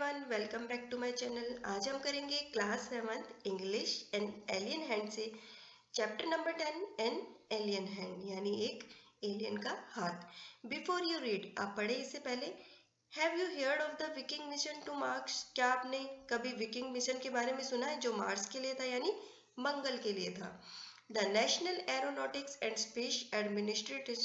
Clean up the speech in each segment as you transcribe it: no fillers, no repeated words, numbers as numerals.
Everyone, welcome back to my channel. आज हम करेंगे class 7th English and alien hand से chapter number 10 an alien hand, यानी एक एलियन का हाथ। बिफोर यू रीड, आप पढ़े इससे पहले, have you heard of the Viking mission to Mars? क्या आपने कभी विकिंग मिशन के बारे में सुना है जो मार्स के लिए था, यानी मंगल के लिए था? The National Aeronautics and Space administrative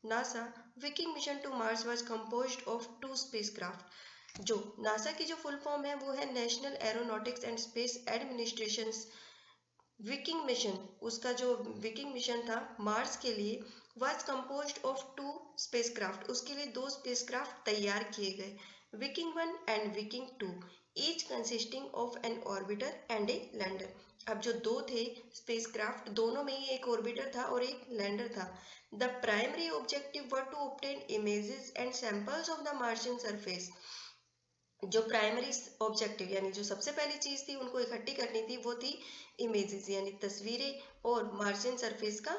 NASA Viking mission to Mars was composed of 2 spacecraft. जो नासा की जो फुल फॉर्म है वो है National Aeronautics and Space Administration Viking mission. उसका जो विकिंग मिशन था मार्स के लिए वाज कंपोज्ड ऑफ 2 स्पेसक्राफ्ट। उसके लिए 2 स्पेसक्राफ्ट तैयार किए गए, Viking 1 and Viking 2, each consisting of an orbiter and a lander. अब जो 2 थे स्पेसक्राफ्ट, दोनों में ही एक ऑर्बिटर था और एक लैंडर था। The primary objective were to obtain images and samples of the Martian surface. जो प्राइमरी ऑब्जेक्टिव यानी जो सबसे पहली चीज थी उनको इकट्ठी करनी थी, वो थी इमेजेस यानी तस्वीरें, और मार्शियन सरफेस का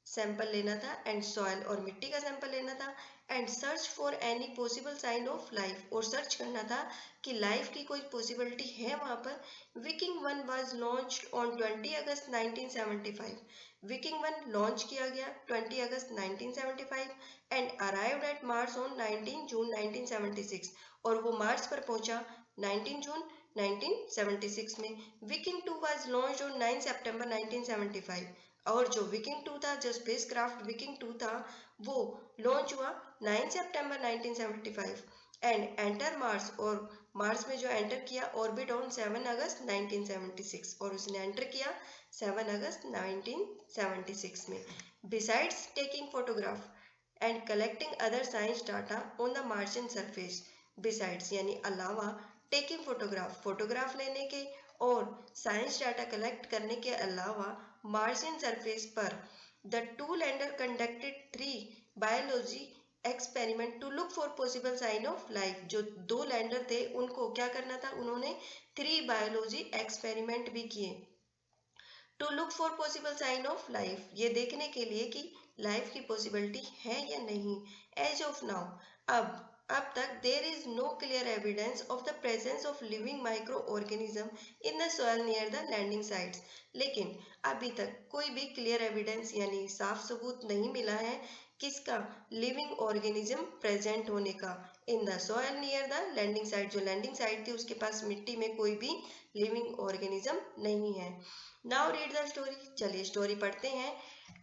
सैंपल लेना था, एंड सॉइल और मिट्टी का सैंपल लेना था, and search for any possible sign of life, और सर्च करना था कि लाइफ की कोई पॉसिबिलिटी है वहां पर। Viking 1 was launched on 20 August 1975। Viking 1 launch किया गया 20 अगस्त 1975 and arrived at Mars on 19 जून 1976, और वो मार्स पर पहुंचा 19 जून 1976 में। विकिंग 2 वाज लॉन्च्ड ऑन 9 सितंबर 1975, और जो विकिंग 2 था, जो स्पेसक्राफ्ट विकिंग 2 था, वो लॉन्च हुआ 9 सितंबर 1975 एंड एंटर मार्स, और मार्स में जो एंटर किया ऑर्बिट ऑन 7 अगस्त 1976, और उसने एंटर किया 7 अगस्त 1976 में। Besides taking photograph and collecting other science data on the Martian surface, besides यानी अलावा, टेकिंग फोटोग्राफ लेने के और साइंस डाटा कलेक्ट करने के अलावा मार्शियन सरफेस पर the 2 lander conducted 3 biology experiment to look for possible sign of life. जो 2 लैंडर थे उनको क्या करना था, उन्होंने 3 बायोलॉजी एक्सपेरिमेंट भी किए to look for possible sign of life, ये देखने के लिए कि लाइफ की पॉसिबिलिटी है या नहीं। एज ऑफ नाउ, अब तक there is no clear evidence of the presence of living micro organism in the soil near the landing sites. लेकिन अभी तक कोई भी क्लियर एविडेंस यानी साफ सबूत नहीं मिला है किसका, लिविंग ऑर्गेनिज्म प्रेजेंट होने का in the soil near the landing site. जो लैंडिंग साइट थी उसके पास मिट्टी में कोई भी लिविंग ऑर्गेनिज्म नहीं है। नाउ रीड द स्टोरी, चलिए स्टोरी पढ़ते हैं।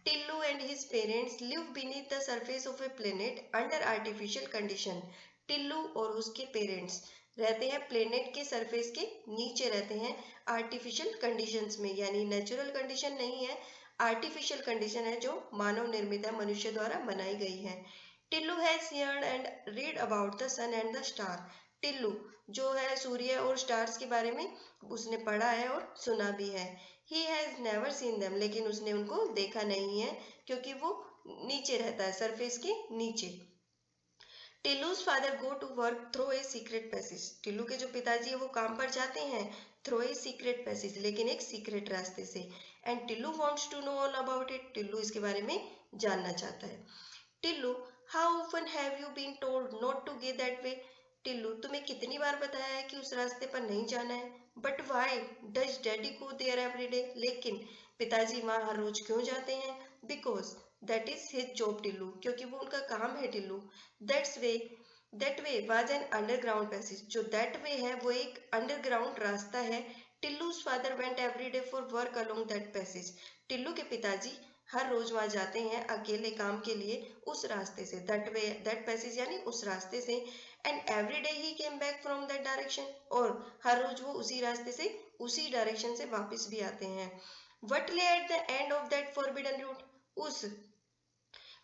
Tillu and his parents live beneath the surface of a planet under artificial condition. Tillu और उसके पेरेंट्स रहते हैं प्लेनेट के सरफेस के नीचे, रहते हैं आर्टिफिशियल कंडीशंस में, यानी नेचुरल कंडीशन नहीं है, आर्टिफिशियल कंडीशन है जो मानव निर्मित है, मनुष्य द्वारा बनाई गई है। Tillu has heard and read about the sun and the star. Tillu जो है सूर्य और स्टार्स के बारे में उसने पढ़ा है और सुना भी है। He has never seen them, लेकिन उसने उनको देखा नहीं है क्योंकि वो नीचे रहता है, सरफेस के नीचे। Tillu's father go to work through a secret passage. Tillu के जो पिताजी है वो काम पर जाते हैं थ्रू ए सीक्रेट पैसेज, लेकिन एक सीक्रेट रास्ते से। And Tillu wants to know all about it, Tillu इसके बारे में जानना चाहता है। Tillu, how often have you been told not to go that way? Tillu, तुम्हें कितनी बार बताया है कि उस रास्ते पर नहीं जाना है? But why does daddy go there every day? लेकिन पिताजी वहां हर रोज क्यों जाते हैं? Because that is his job Tillu, क्योंकि वो उनका काम है Tillu. That way was an underground passage, जो दैट वे है वो एक अंडरग्राउंड रास्ता है। Tillu's father went every day for work along that passage. Tillu के पिताजी हर रोज वहां जाते हैं अकेले काम के लिए उस रास्ते से, दैट पैसेज यानी उस रास्ते से। And every day he came back from that direction, और हर रोज वो उसी रास्ते से, उसी डायरेक्शन से वापस भी आते हैं। What lay at the end of that forbidden route? उस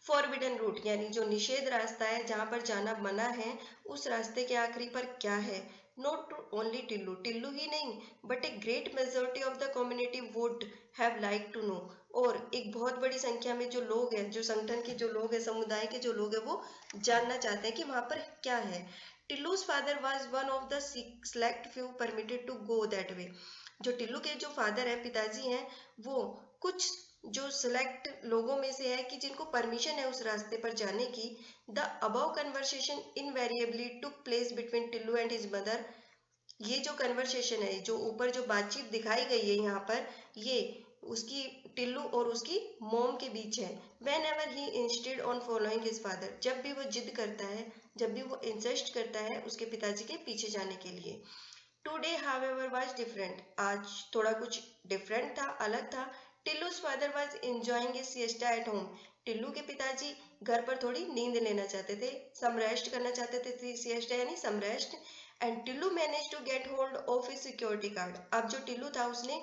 फॉरबिडन रूट यानी जो निषेध रास्ता है जहां पर जाना मना है, उस रास्ते के आखिरी पर क्या है? नॉट ओनली टिल्लू, टिल्लू ही नहीं, but a great majority of the community would have like to know, और एक बहुत बड़ी संख्या में जो लोग हैं, जो संगठन के जो लोग हैं, समुदाय के जो लोग हैं, वो जानना चाहते हैं कि वहां पर क्या है। Tillu's father was one of the select few permitted to go that way. जो टिल्लू के जो फादर है, पिताजी हैं, वो कुछ जो सिलेक्ट लोगों में से है कि जिनको परमिशन है उस रास्ते पर जाने की। The above conversation invariably took place between Tillu and his mother ये जो कन्वर्सेशन है, जो ऊपर जो बातचीत दिखाई गई है यहाँ पर, ये उसकी टिल्लू और उसकी मोम के बीच है। When ever he instead on following his father, जब भी वो जिद करता है, जब भी वो इंसिस्ट करता है उसके पिताजी के पीछे जाने के लिए। टुडे हाउएवर वाज डिफरेंट, आज थोड़ा कुछ डिफरेंट था, अलग था। Tillu's father was enjoying his siesta at home, Tillu के पिताजी घर पर थोड़ी नींद लेना चाहते थे, सम रेस्ट करना चाहते थे, सिएस्टा यानी some rest. And Tillu manage to get hold of his security card, अब जो टिल्लू था उसने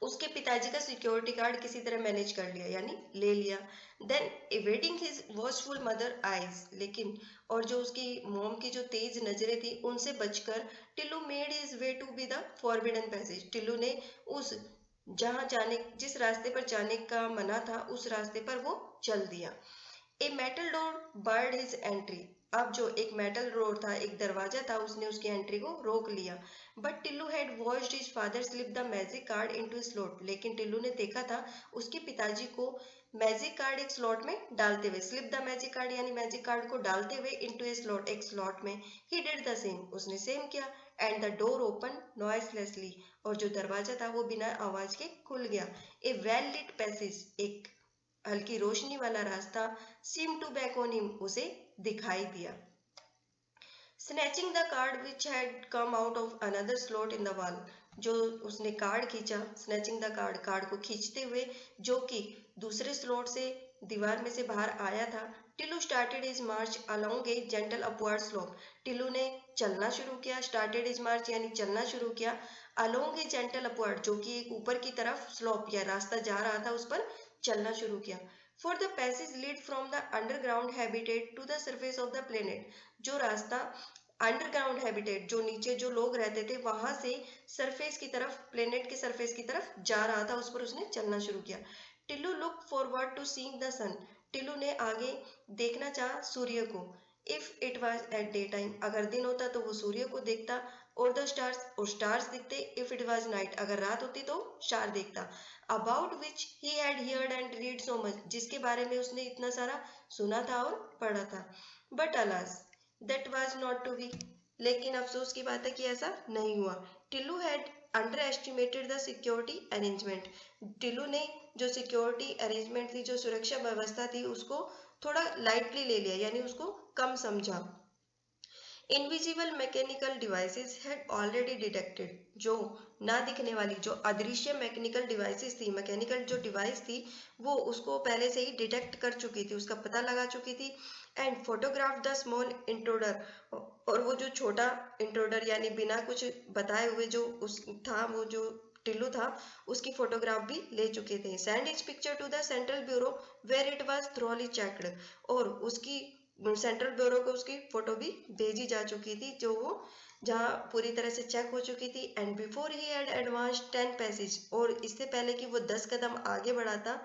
उसके पिताजी का सिक्योरिटी कार्ड किसी तरह मैनेज कर लिया, यानी ले लिया। Then evading his watchful mother eyes, लेकिन और जो उसकी मोम की जो तेज नजरें थी उनसे बचकर Tillu made his way to be the forbidden passage, Tillu ने उस जहां जाने जिस रास्ते पर जाने का मना था उस रास्ते पर वो चल दिया। A metal door barred his entry, अब जो एक मेटल डोर था, एक दरवाजा था, उसने उसकी एंट्री को रोक लिया। But Tillu had watched his father slip the magic card into slot, लेकिन टिल्लू ने देखा था उसके पिताजी को मैजिक कार्ड एक स्लॉट में डालते हुए, स्लिप द मैजिक कार्ड यानी मैजिक कार्ड को डालते हुए इनटू ए स्लॉट, एक स्लॉट में। ही डिड द सेम, उसने सेम किया। एंड द डोर ओपन नॉइसलेसली, और जो दरवाजा था वो बिना आवाज के खुल गया। ए वेल लिट पैसेज, एक हल्की रोशनी वाला रास्ता, seem to back on him, उसे दिखाई दिया। Snatching the card which had come out of another slot in the wall, जो उसने कार्ड खींचा, स्नैचिंग द कार्ड, कार्ड को खींचते हुए जो कि दूसरे स्लॉट से दीवार में से बाहर आया था। टिल्लू स्टार्टेड हिज मार्च अलोंग ए जेंटल अपवर्ड स्लोप, टिल्लू ने चलना शुरू किया, स्टार्टेड हिज मार्च यानी चलना शुरू किया, अलोंग ए जेंटल अपवर्ड, जो कि एक ऊपर की तरफ स्लोप या रास्ता जा रहा था उस पर चलना शुरू किया। For the passage lead from the underground habitat to the surface of the planet, जो रास्ता अंडरग्राउंड हैबिटेट, जो नीचे जो लोग रहते थे वहां से सरफेस की तरफ, प्लेनेट के सरफेस की तरफ जा रहा था, उस पर उसने चलना शुरू किया। Tillu look forward to seeing the sun, Tillu ने आगे देखना चाहा सूर्य को। If it was at day time, अगर दिन होता तो वो सूर्य को देखता, और द स्टार्स, और स्टार्स दिखते। इफ इट वॉज नाइट, अगर रात होती तो स्टार देखता। About which he had heard and read so much, जिसके बारे में उसने इतना सारा सुना था और पढ़ा था। But alas that was not to be, लेकिन अफसोस की बात है कि ऐसा नहीं हुआ। Tillu had under estimated the security arrangement, Tillu ने जो सिक्योरिटी अरेंजमेंट थी, जो सुरक्षा व्यवस्था थी, उसको थोड़ा लाइटली ले लिया, यानी उसको कम समझा। Invisible mechanical devices had already detected, जो ना दिखने वाली, जो अदृश्य मैकेनिकल डिवाइसेस थी, मैकेनिकल जो डिवाइस थी वो उसको पहले से ही डिटेक्ट कर चुकी थी, उसका पता लगा चुकी थी। And photograph the small intruder, और वो जो छोटा इंट्रोडर यानी बिना कुछ बताए हुए जो उस था, वो जो टिल्लू था उसकी फोटोग्राफ भी ले चुके थे। Send is picture to the central bureau where it was thoroughly checked, और उसकी सेंट्रल ब्यूरो को उसकी फोटो भी भेजी जा चुकी थी, जो वो जहाँ पूरी तरह से चेक हो चुकी थी। And before he had advance 10 passage, और इससे पहले कि वो 10 कदम आगे बढ़ा था,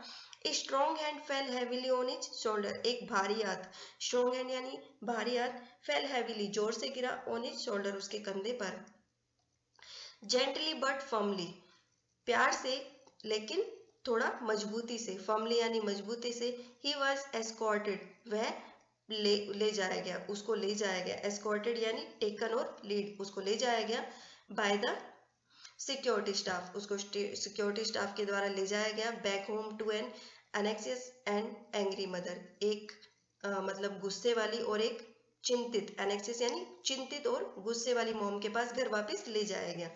a strong hand fail heavily on his shoulder, एक भारी हाथ, स्ट्रॉन्ग हैंड यानी भारी हाथ, फेल हैवीली जोर से गिरा, ऑन हिज शोल्डर उसके कंधे पर। जेंटली बट फर्मली, प्यार से लेकिन थोड़ा मजबूती से, फर्मली यानी मजबूती से। ही वॉज एस्कॉर्टेड, वह ले जाया गया, उसको ले जाया गया। एस्कॉर्टेड यानी टेकन और लीड, उसको ले जाया गया बाय द सिक्योरिटी स्टाफ, उसको सिक्योरिटी स्टाफ के द्वारा ले जाया गया back home to an anxious and angry mother, एक मतलब गुस्से वाली और एक चिंतित, एनेक्सियस यानी चिंतित और गुस्से वाली मॉम के पास घर वापस ले जाया गया।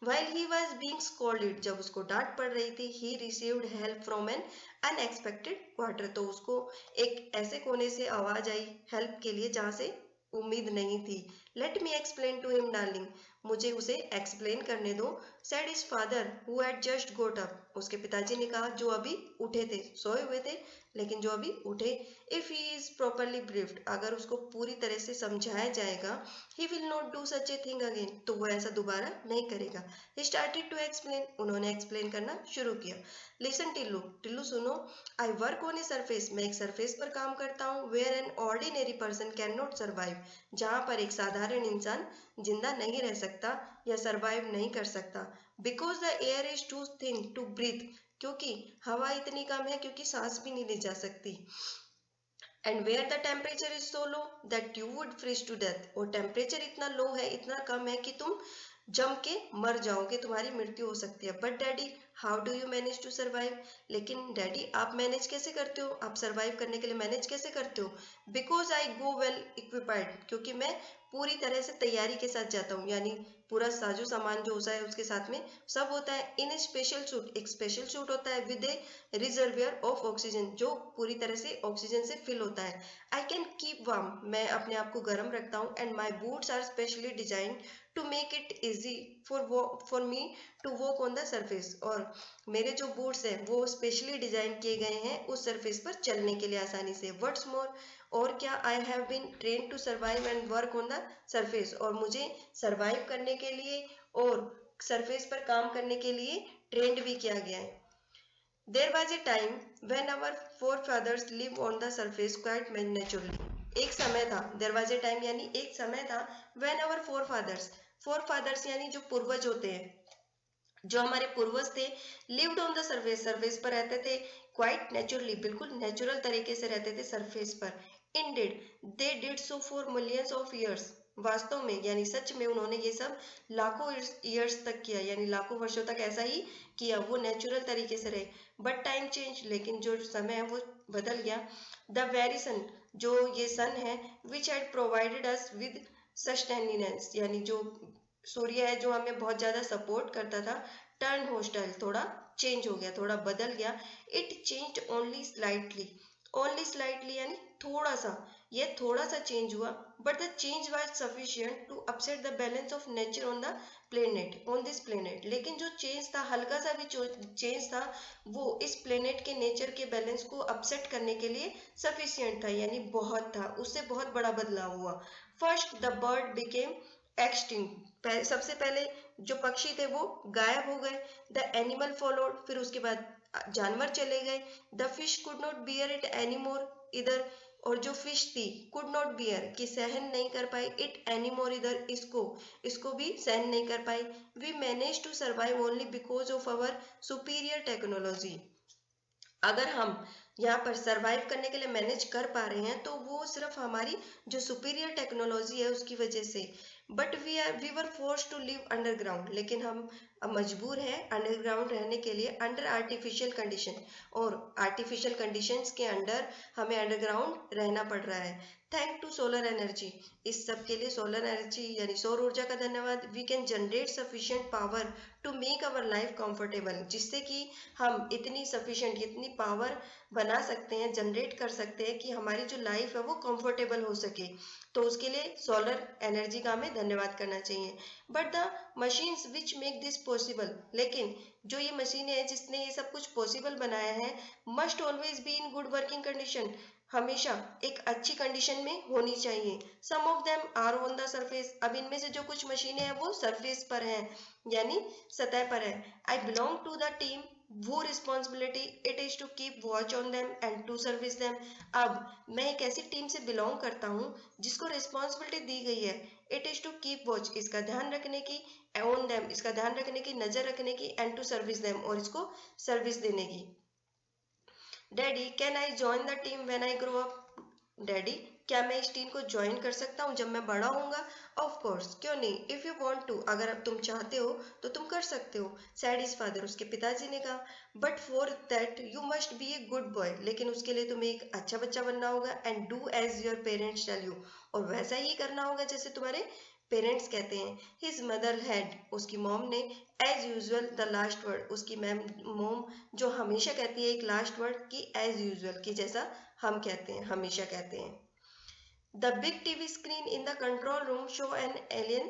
While he was being scolded, जब उसको डांट पड़ रही थी, he received help from an unexpected quarter, तो उसको एक ऐसे कोने से आवाज आई हेल्प के लिए जहां से उम्मीद नहीं थी। Let me explain to him, darling, मुझे उसे एक्सप्लेन करने दो। Said his father who had just got up, उसके पिताजी ने कहा जो अभी उठे थे, सोए हुए थे लेकिन जो अभी उठे। If he is properly briefed, अगर उसको पूरी तरह से समझाया जाएगा, he will not do such a thing again, तो वो ऐसा दोबारा नहीं करेगा। He started to explain, उन्होंने एक्सप्लेन करना शुरू किया। Listen टिल्लू, टिल्लू सुनो। I work on a surface, मैं एक सरफेस पर काम करता हूँ। Where an ordinary person cannot survive, जहाँ पर एक साधारण इंसान जिंदा नहीं रह सकता या सरवाइव नहीं कर सकता। Because the air is too thin to breathe, क्योंकि हवा इतनी कम है क्योंकि सांस भी नहीं ली जा सकती। And where the temperature is so low that you would freeze to death, और टेम्परेचर इतना लो है, इतना कम है कि तुम जम के मर जाओगे, तुम्हारी मृत्यु हो सकती है। But daddy how do you manage to survive, लेकिन डैडी आप मैनेज कैसे करते हो, आप सर्वाइव करने के लिए मैनेज कैसे करते हो। Because I go well equipped, क्योंकि मैं पूरी तरह से तैयारी के साथ जाता हूँ, यानी पूरा साजो सामान जो होता है उसके साथ में सब होता है। इन ए स्पेशल सूट, एक स्पेशल सूट होता है with A reservoir of oxygen, जो पूरी तरह से ऑक्सीजन से फिल होता है। आई कैन कीप वार्म, मैं अपने आप को गर्म रखता हूँ। And my boots are specially design to make it easy for me to walk on the surface, और मेरे जो बूट्स हैं वो स्पेशली डिजाइन किए गए हैं उस सरफेस पर चलने के लिए आसानी से। व्हाट्स मोर, और क्या, I have been train to survive and work on the surface, और मुझे सर्वाइव करने के लिए और सरफेस पर काम करने के लिए ट्रेंड भी किया गया है। There was a time when our forefathers live on the surface quite naturally, एक समय था, देयर वॉज ए टाइम यानी एक समय था, व्हेन आवर फोर फादर्स यानी जो पूर्वज होते हैं, जो हमारे पूर्वज थे, lived on the surface, surface पर रहते थे, क्वाइट नेचुरली, बिल्कुल नेचुरल तरीके से रहते थे सरफेस पर। Indeed they did so for millions of years, वास्तव में यानी सच में उन्होंने ये सब लाखों ईयर्स तक किया, यानी लाखों वर्षों तक ऐसा ही किया, वो नेचुरल तरीके से रहे। बट टाइम चेंज, लेकिन जो समय है वो बदल गया। द वेरी सन, जो ये सन है, which had provided us with sustenance, यानी जो सूर्य है जो हमें बहुत ज्यादा सपोर्ट करता था, टर्न होस्टाइल, थोड़ा चेंज हो गया, थोड़ा बदल गया। इट चेंज ओनली स्लाइटली यानी थोड़ा सा, ये थोड़ा सा चेंज हुआ। But the change was sufficient to upset the balance of nature on the planet, on this planet, लेकिन जो चेंज था, हल्का सा भी चेंज था, वो इस प्लेनेट के नेचर के बैलेंस को अपसेट करने के लिए सफिशिएंट था, यानी बहुत था, उससे बहुत बड़ा बदलाव हुआ। First the bird became extinct, सबसे पहले जो पक्षी थे वो गायब हो गए। द एनिमल फॉलोड, फिर उसके बाद जानवर चले गए। The fish could not bear it any more, इधर, और जो फिश थी कुड नॉट बियर कि सहन नहीं कर पाई, इट एनी मोर, इधर, इसको भी सहन नहीं कर पाई। We manage to survive only because of our superior technology, अगर हम यहाँ पर सरवाइव करने के लिए मैनेज कर पा रहे हैं तो वो सिर्फ हमारी जो सुपीरियर टेक्नोलॉजी है उसकी वजह से। But we were force to live underground, लेकिन हम अब मजबूर हैं अंडरग्राउंड रहने के लिए, अंडर आर्टिफिशियल कंडीशन, और आर्टिफिशियल कंडीशंस के अंडर हमें अंडरग्राउंड रहना पड़ रहा है। थैंक टू सोलर एनर्जी, इस सब के लिए सोलर एनर्जी यानी सौर ऊर्जा का धन्यवाद। We can generate sufficient power to make our life comfortable, जिससे कि हम इतनी सफिशिएंट, इतनी पावर बना सकते हैं, जनरेट कर सकते हैं कि हमारी जो लाइफ है वो कंफर्टेबल हो सके, तो उसके लिए सोलर एनर्जी का हमें धन्यवाद करना चाहिए। But the machines which make this possible, लेकिन जो ये मशीनें हैं जिसने ये सब कुछ पॉसिबल बनाया है, must always be in good working condition, हमेशा एक अच्छी कंडीशन में होनी चाहिए। Some of them are on the surface, अब इनमें से जो कुछ मशीनें हैं वो सरफेस पर हैं, यानी सतह पर है। I belong to the team वो responsibility it is to keep watch on them and to service them, अब मैं एक ऐसी टीम से बिलोंग करता हूँ जिसको रिस्पॉन्सिबिलिटी दी गई है, it is to keep watch, इसका ध्यान रखने की, ऑन देम, इसका ध्यान रखने की, नजर रखने की, एंड टू सर्विस देम, और इसको सर्विस देने की। Daddy can I join the team when I grow up, daddy क्या मैं इस टीम को ज्वाइन कर सकता हूँ जब मैं बड़ा होऊंगा। ऑफ कोर्स, क्यों नहीं, इफ यू वांट टू, अगर अब तुम चाहते हो तो तुम कर सकते हो। सैड हिज फादर, उसके पिताजी ने कहा। But for that you must be a good boy, लेकिन उसके लिए तुम्हें एक अच्छा बच्चा बनना होगा। And do as your parents tell you, और वैसा ही करना होगा जैसे तुम्हारे पेरेंट्स कहते हैं। हिज मदर हैड, उसकी मॉम ने, as usual the last word, उसकी मॉम जो हमेशा कहती है एक लास्ट वर्ड कि एज यूजल, कि जैसा हम कहते हैं, हमेशा कहते हैं। The big TV screen in the control room show an alien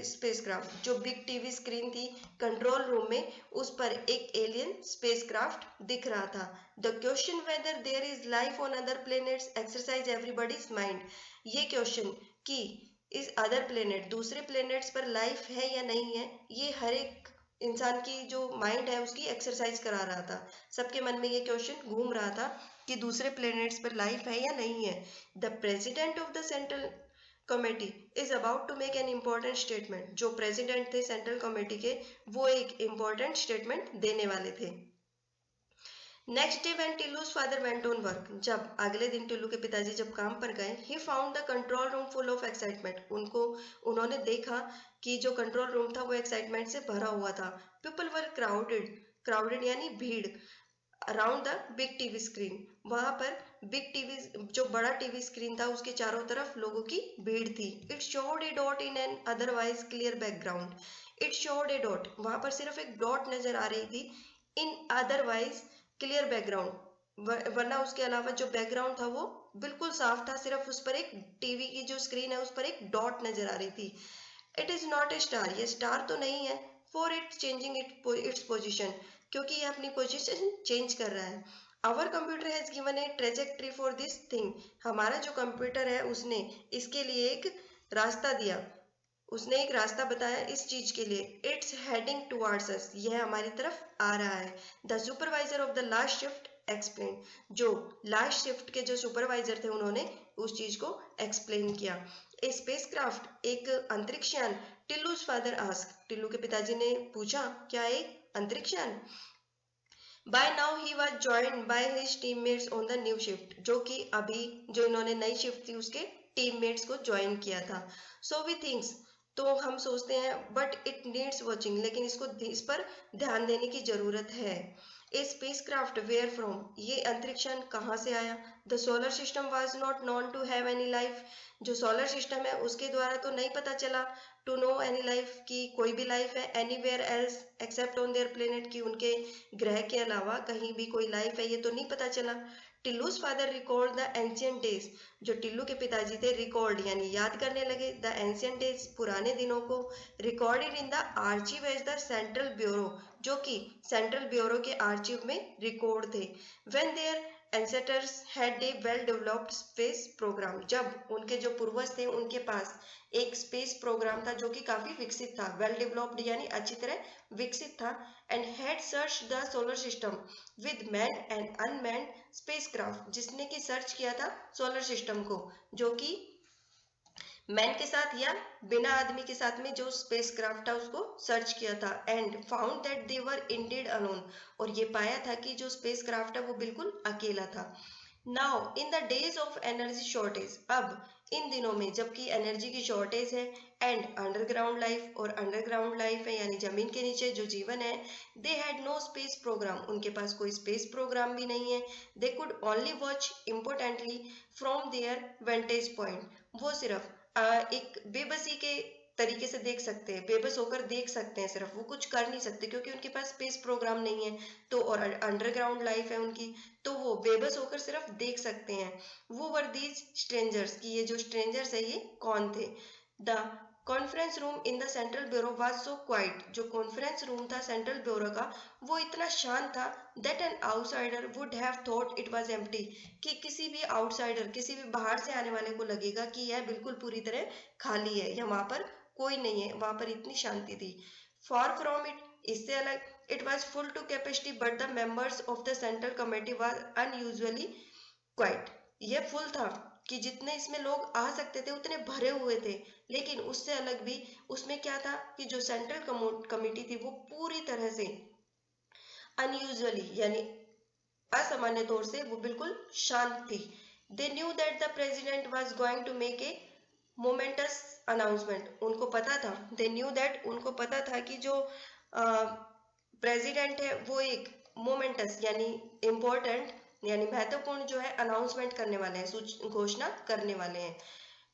spacecraft, जो बिग टीवी स्क्रीन थी कंट्रोल रूम में, उस पर एक एलियन स्पेसक्राफ्ट दिख रहा था। The question whether there is life on other planets exercise everybody's mind, ये क्वेश्चन कि इस अदर प्लेनेट, दूसरे प्लेनेट्स पर लाइफ है या नहीं है, ये हर एक इंसान की जो माइंड है उसकी एक्सरसाइज करा रहा था। सबके मन में ये क्वेश्चन घूम रहा था कि दूसरे प्लेनेट्स पर लाइफ है या नहीं है। The president of the central committee is about to make an important statement, जो प्रेसिडेंट थे सेंट्रल कमेटी के, वो एक इम्पोर्टेंट स्टेटमेंट देने वाले थे। Next day when Tillu's father went on work, जब अगले दिन टिल्लू के पिताजी जब काम पर गए, he found the control room full of excitement, उन्होंने देखा कि जो कंट्रोल रूम था वो एक्साइटमेंट से भरा हुआ था। पीपल वर क्राउडेड, क्राउडेड यानी भीड़, around the big TV screen, वहां पर बिग टीवी, जो बड़ा टीवी स्क्रीन था उसके चारों तरफ लोगों की भीड़ थी। It showed A dot in an otherwise clear background, it showed A dot, वहां पर सिर्फ एक डॉट नजर आ रही थी, इन अदरवाइज क्लियर बैकग्राउंड, वरना उसके अलावा जो बैकग्राउंड था वो बिल्कुल साफ था, सिर्फ उस पर एक टीवी की जो स्क्रीन है उस पर एक डॉट नजर आ रही थी। It is not a star, ये स्टार तो नहीं है, for it changing its position, क्योंकि ये अपनी पोजिशन चेंज कर रहा है। Our computer has given a trajectory for this thing, हमारा जो कंप्यूटर है उसने इसके लिए एक रास्ता दिया, उसने एक रास्ता बताया इस चीज के लिए। इट्स हेडिंग टुवर्ड्स अस, यह हमारी तरफ आ रहा है। The supervisor of the last shift explain, जो लास्ट शिफ्ट के जो सुपरवाइजर थे उन्होंने उस चीज को एक्सप्लेन किया। ए स्पेसक्राफ्ट, एक अंतरिक्ष यान, टिल्लू's फादर आस्क, टिल्लू के पिताजी ने पूछा क्या एक अंतरिक्ष यान। By now he was joined by his teammates on the new shift, जो कि अभी जो इन्होंने नई शिफ्ट थी उसके टीममेट्स को ज्वाइन किया था। सो वी थिंक्स, तो हम सोचते हैं, बट इट नीड्स वॉचिंग, लेकिन इस पर ध्यान देने की जरूरत है। ए स्पेसक्राफ्ट वेयर फ्रॉम, ये अंतरिक्षयान कहाँ से आया। The solar system was not known to have any life, जो सोलर सिस्टम है उसके द्वारा तो नहीं पता चला टू नो एनी लाइफ, की कोई भी लाइफ है anywhere else except on their planet, की उनके ग्रह के अलावा कहीं भी कोई लाइफ है ये तो नहीं पता चला। Tillu's father record the ancient days, जो टिल्लू के पिताजी थे रिकॉर्ड यानी याद करने लगे द एंशियंट डेज, पुराने दिनों को। Recorded in the archive as the central bureau, जो कि सेंट्रल ब्यूरो के आर्चिव में रिकॉर्ड थे। When their ancestors had a well developed space programme, जब उनके जो पूर्वज थे उनके पास एक स्पेस प्रोग्राम था जो कि काफी विकसित था, वेल डेवलप्ड यानी अच्छी तरह विकसित था। And had search the solar system with man and unmanned spacecraft, जिसने कि सर्च किया था सोलर सिस्टम को, जो कि मैन के साथ या बिना आदमी के साथ में जो स्पेसक्राफ्ट था उसको सर्च किया था। And found that they were Indeed alone, और ये पाया था कि जो स्पेसक्राफ्ट है वो बिल्कुल अकेला था। Now in the days of energy shortage, अब इन दिनों में जबकि एनर्जी की शॉर्टेज है एंड अंडरग्राउंड लाइफ, और अंडरग्राउंड लाइफ है यानी जमीन के नीचे जो जीवन है, they had no space programme, उनके पास कोई स्पेस प्रोग्राम भी नहीं है। They could only watch importantly from their vantage point, वो सिर्फ एक बेबसी के तरीके से देख सकते हैं, बेबस होकर देख सकते हैं, सिर्फ वो कुछ कर नहीं सकते क्योंकि उनके पास स्पेस प्रोग्राम नहीं है, तो और अंडरग्राउंड लाइफ है उनकी, तो वो बेबस होकर सिर्फ देख सकते हैं। वो वर दीज स्ट्रेंजर्स, की ये जो स्ट्रेंजर्स है ये कौन थे। The conference room in the central bureau was so quite, जो कॉन्फ्रेंस रूम था सेंट्रल ब्यूरो का वो इतना शांत था, that an outsider would have thought it was empty, कि किसी भी आउटसाइडर, किसी भी बाहर से आने वाले को लगेगा कि यह बिल्कुल पूरी तरह खाली है या वहां पर कोई नहीं है, वहां पर इतनी शांति थी। फॉर फ्रॉम इट, इससे अलग, it was full to capacity, but the members of the central committee was unusually quite, ये फुल था कि जितने इसमें लोग आ सकते थे उतने भरे हुए थे, लेकिन उससे अलग भी उसमें क्या था कि जो सेंट्रल कमेटी थी वो पूरी तरह से अनयूजुअली यानी असामान्य तौर से वो बिल्कुल शांत थी। They knew that the president was going to make a momentous announcement, उनको पता था, दे न्यू दैट, उनको पता था कि जो प्रेसिडेंट है वो एक मोमेंटस यानी इम्पोर्टेंट यानी महत्वपूर्ण जो है अनाउंसमेंट करने वाले हैं, घोषणा करने वाले हैं।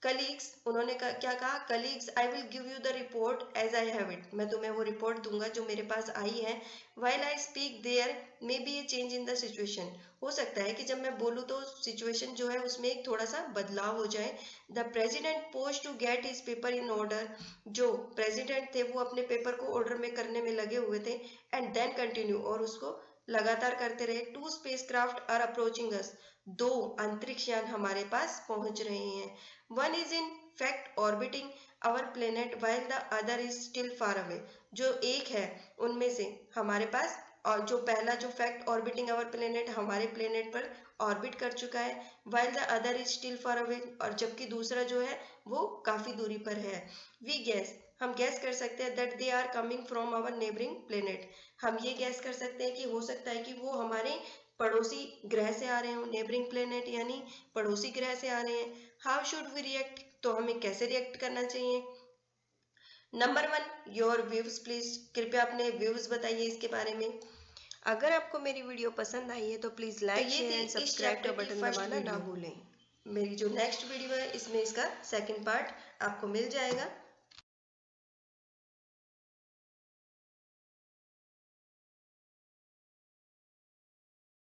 कलीग्स, उन्होंने क्या कहा, colleagues I will give you the report as I have it, मैं तुम्हें वो रिपोर्ट दूंगा जो मेरे पास आई है। While I speak there may be a change in the situation, हो सकता है कि जब मैं बोलूँ तो सिचुएशन जो है उसमें एक थोड़ा सा बदलाव हो जाए। The president pose to get his paper in order, जो प्रेसिडेंट थे वो अपने पेपर को ऑर्डर में करने में लगे हुए थे। एंड देन कंटिन्यू, और उसको लगातार करते रहे। Two spacecraft are approaching us, दो अंतरिक्ष यान हमारे पास पहुंच रहे हैं। One is in fact orbiting our planet while the other is still far away, जो एक है उनमें से हमारे पास, और जो पहला जो फैक्ट ऑर्बिटिंग आवर प्लेनेट हमारे प्लेनेट पर ऑर्बिट कर चुका है, while the other is still far away, और जबकि दूसरा जो है वो काफी दूरी पर है। वी गैस, हम गैस कर सकते हैं that they are coming from our neighbouring planet, हम ये गैस कर सकते हैं कि हो सकता है कि वो हमारे पड़ोसी ग्रह से आ रहे हो, नेबरिंग प्लेनेट यानी पड़ोसी ग्रह से आ रहे हैं। हाउ शुड वी रिएक्ट, तो हमें कैसे रिएक्ट करना चाहिए। नंबर 1, योर व्यूज प्लीज, कृपया अपने व्यूज बताइए इसके बारे में। अगर आपको मेरी वीडियो पसंद आई है तो please like share and subscribe का बटन दबाना ना भूलें। मेरी जो नेक्स्ट वीडियो है इसमें इसका सेकंड पार्ट आपको मिल जाएगा।